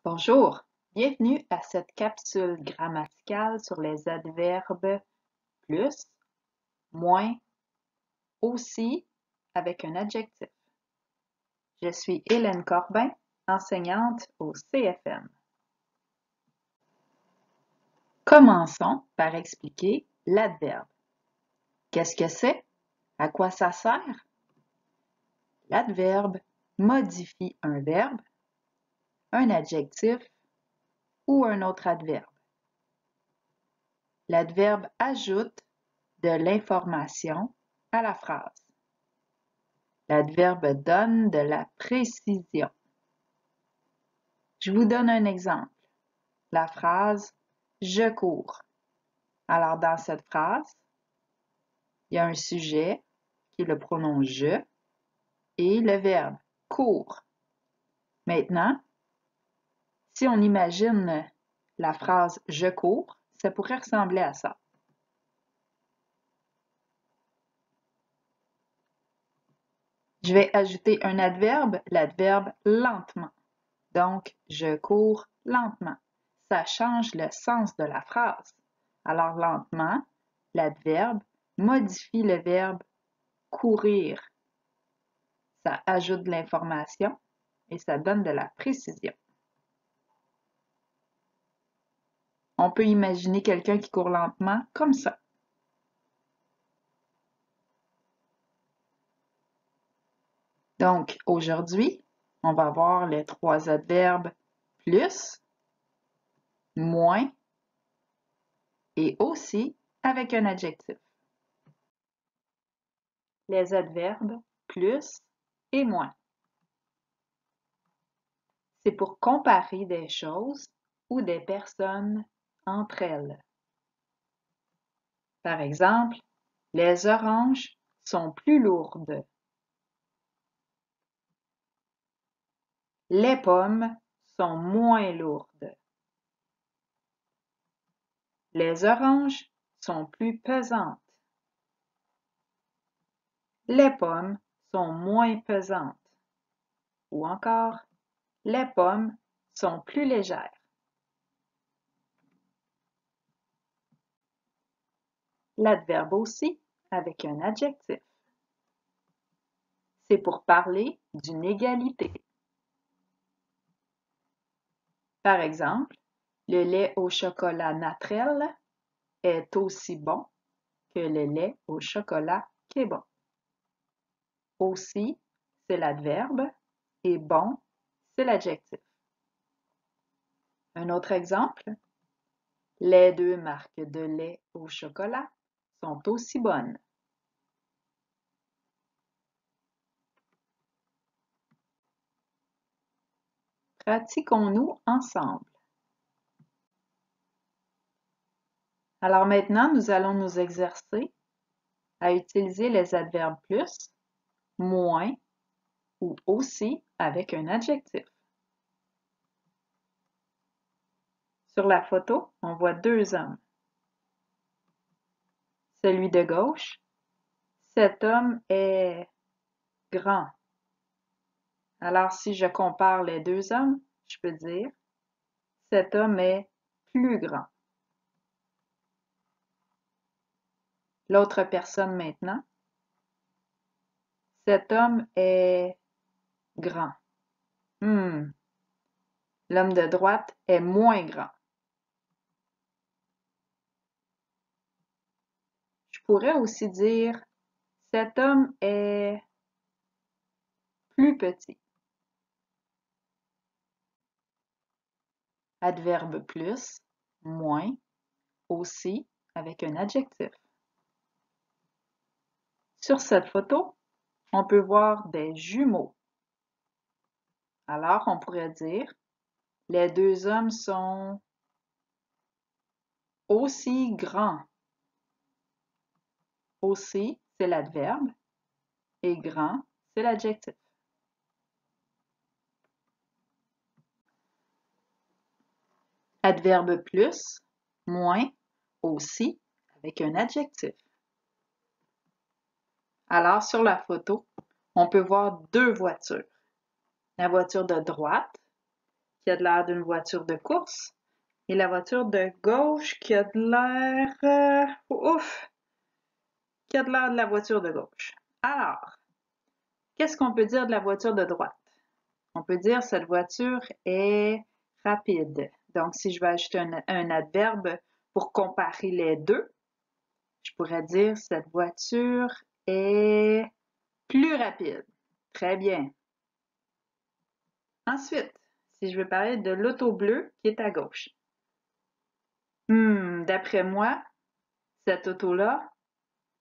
Bonjour, bienvenue à cette capsule grammaticale sur les adverbes plus, moins, aussi avec un adjectif. Je suis Hélène Corbin, enseignante au CFM. Commençons par expliquer l'adverbe. Qu'est-ce que c'est? À quoi ça sert? L'adverbe modifie un verbe, un adjectif ou un autre adverbe. L'adverbe ajoute de l'information à la phrase. L'adverbe donne de la précision. Je vous donne un exemple. La phrase « je cours ». Alors, dans cette phrase, il y a un sujet qui est le pronom « je » et le verbe « cours ». Maintenant, si on imagine la phrase « je cours », ça pourrait ressembler à ça. Je vais ajouter un adverbe, l'adverbe « lentement ». Donc, je cours lentement. Ça change le sens de la phrase. Alors, lentement, l'adverbe modifie le verbe courir. Ça ajoute de l'information et ça donne de la précision. On peut imaginer quelqu'un qui court lentement comme ça. Donc, aujourd'hui, on va voir les trois adverbes plus, moins et aussi avec un adjectif. Les adverbes plus et moins. C'est pour comparer des choses ou des personnes entre elles. Par exemple, les oranges sont plus lourdes. Les pommes sont moins lourdes. Les oranges sont plus pesantes. Les pommes sont moins pesantes. Ou encore, les pommes sont plus légères. L'adverbe aussi avec un adjectif. C'est pour parler d'une égalité. Par exemple, le lait au chocolat naturel est aussi bon que le lait au chocolat qui est bon. Aussi, c'est l'adverbe et bon, c'est l'adjectif. Un autre exemple, les deux marques de lait au chocolat sont aussi bonnes. Pratiquons-nous ensemble. Alors maintenant, nous allons nous exercer à utiliser les adverbes plus, moins ou aussi avec un adjectif. Sur la photo, on voit deux hommes. Celui de gauche, cet homme est grand. Alors, si je compare les deux hommes, je peux dire cet homme est plus grand. L'autre personne maintenant, cet homme est grand. L'homme de droite est moins grand. Je pourrais aussi dire cet homme est plus petit. Adverbe plus, moins, aussi avec un adjectif. Sur cette photo, on peut voir des jumeaux. Alors, on pourrait dire les deux hommes sont aussi grands. Aussi, c'est l'adverbe et grand, c'est l'adjectif. Adverbe plus, moins, aussi avec un adjectif. Alors, sur la photo, on peut voir deux voitures. La voiture de droite, qui a de l'air d'une voiture de course et la voiture de gauche qui a de l'air... qui a de l'air de la voiture de gauche. Alors, qu'est-ce qu'on peut dire de la voiture de droite? On peut dire cette voiture est rapide. Donc, si je vais ajouter un adverbe pour comparer les deux, je pourrais dire cette voiture est plus rapide. Très bien. Ensuite, si je veux parler de l'auto bleue qui est à gauche. D'après moi, cette auto-là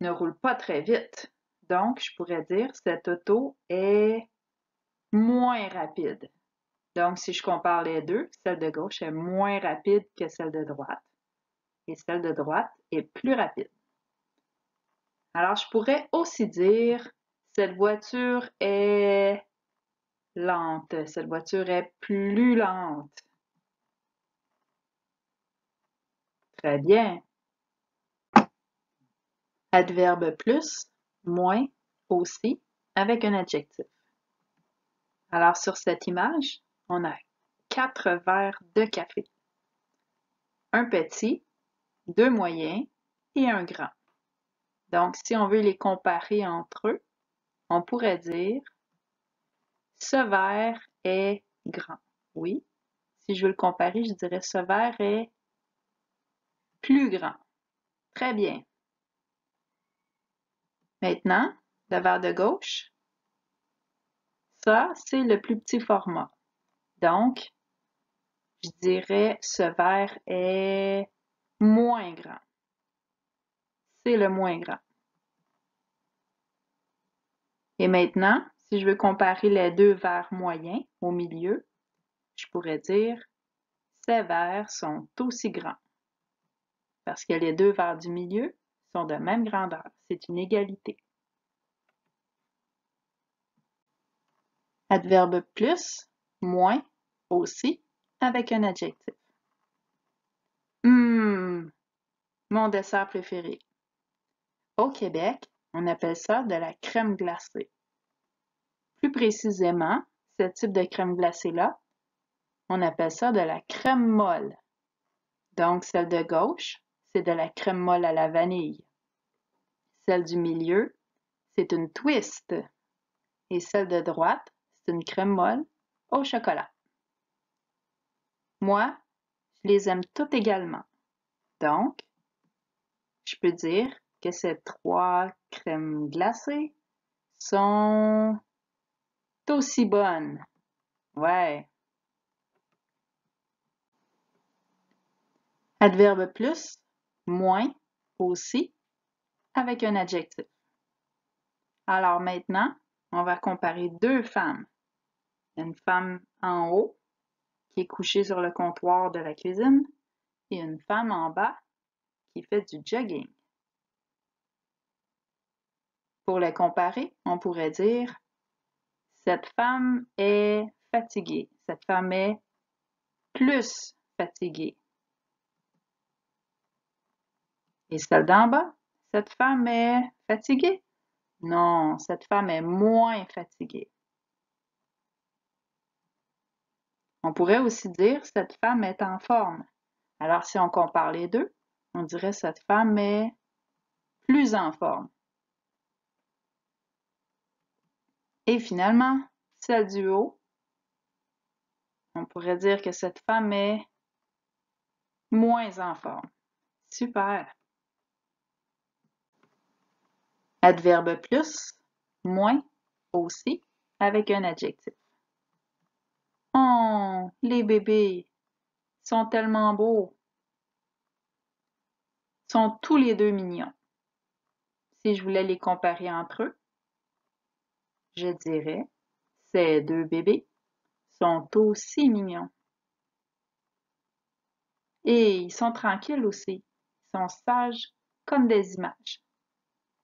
ne roule pas très vite. Donc, je pourrais dire cette auto est moins rapide. Donc, si je compare les deux, celle de gauche est moins rapide que celle de droite et celle de droite est plus rapide. Alors, je pourrais aussi dire cette voiture est lente. Cette voiture est plus lente. Très bien. Adverbe plus, moins, aussi, avec un adjectif. Alors, sur cette image, on a 4 verres de café. Un petit, 2 moyens et un grand. Donc, si on veut les comparer entre eux, on pourrait dire ce verre est grand. Oui. Si je veux le comparer, je dirais ce verre est plus grand. Très bien. Maintenant, le verre de gauche, ça, c'est le plus petit format. Donc, je dirais ce verre est moins grand. C'est le moins grand. Et maintenant, si je veux comparer les deux verres moyens au milieu, je pourrais dire ces verres sont aussi grands. Parce que les deux verres du milieu sont de même grandeur. C'est une égalité. Adverbe plus, moins, aussi, avec un adjectif. Mon dessert préféré. Au Québec, on appelle ça de la crème glacée. Plus précisément, ce type de crème glacée-là, on appelle ça de la crème molle. Donc, celle de gauche, c'est de la crème molle à la vanille. Celle du milieu, c'est une twist. Et celle de droite, c'est une crème molle au chocolat. Moi, je les aime toutes également. Donc, je peux dire que ces 3 crèmes glacées sont aussi bonnes. Ouais. Adverbe plus, moins, aussi, avec un adjectif. Alors maintenant, on va comparer 2 femmes. Une femme en haut, qui est couchée sur le comptoir de la cuisine, et une femme en bas, qui fait du jogging. Pour les comparer, on pourrait dire cette femme est fatiguée. Cette femme est plus fatiguée. Et celle d'en bas, cette femme est fatiguée? Non, cette femme est moins fatiguée. On pourrait aussi dire cette femme est en forme. Alors, si on compare les deux, on dirait cette femme est plus en forme. Et finalement, celle du haut, on pourrait dire que cette femme est moins en forme. Super! Adverbe plus, moins, aussi, avec un adjectif. Oh, les bébés sont tellement beaux. Sont tous les deux mignons. Si je voulais les comparer entre eux, je dirais ces 2 bébés sont aussi mignons. Et ils sont tranquilles aussi. Ils sont sages comme des images.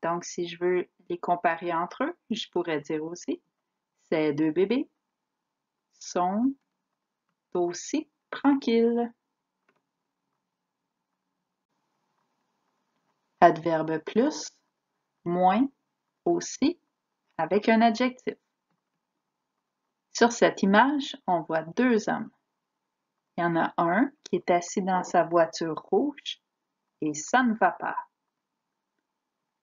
Donc, si je veux les comparer entre eux, je pourrais dire aussi ces 2 bébés sont aussi tranquilles. Adverbe plus, moins, aussi, avec un adjectif. Sur cette image, on voit 2 hommes. Il y en a un qui est assis dans sa voiture rouge et ça ne va pas.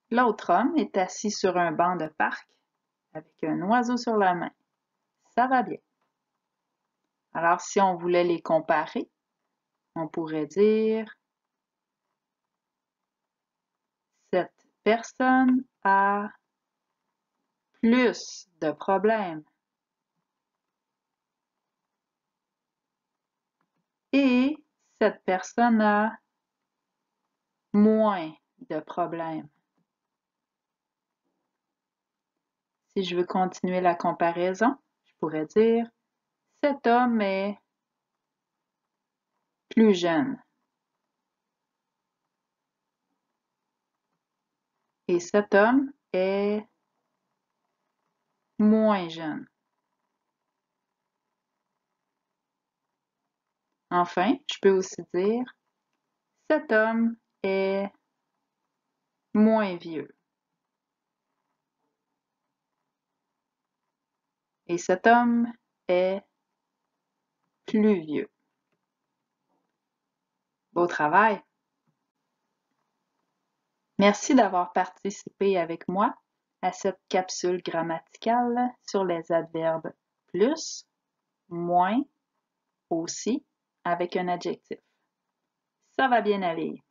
L'autre homme est assis sur un banc de parc avec un oiseau sur la main. Ça va bien. Alors, si on voulait les comparer, on pourrait dire cette personne a plus de problèmes et cette personne a moins de problèmes. Si je veux continuer la comparaison, je pourrais dire cet homme est plus jeune et cet homme est moins jeune. Enfin, je peux aussi dire cet homme est moins vieux et cet homme est plus vieux. Beau travail! Merci d'avoir participé avec moi à cette capsule grammaticale sur les adverbes plus, moins, aussi avec un adjectif. Ça va bien aller.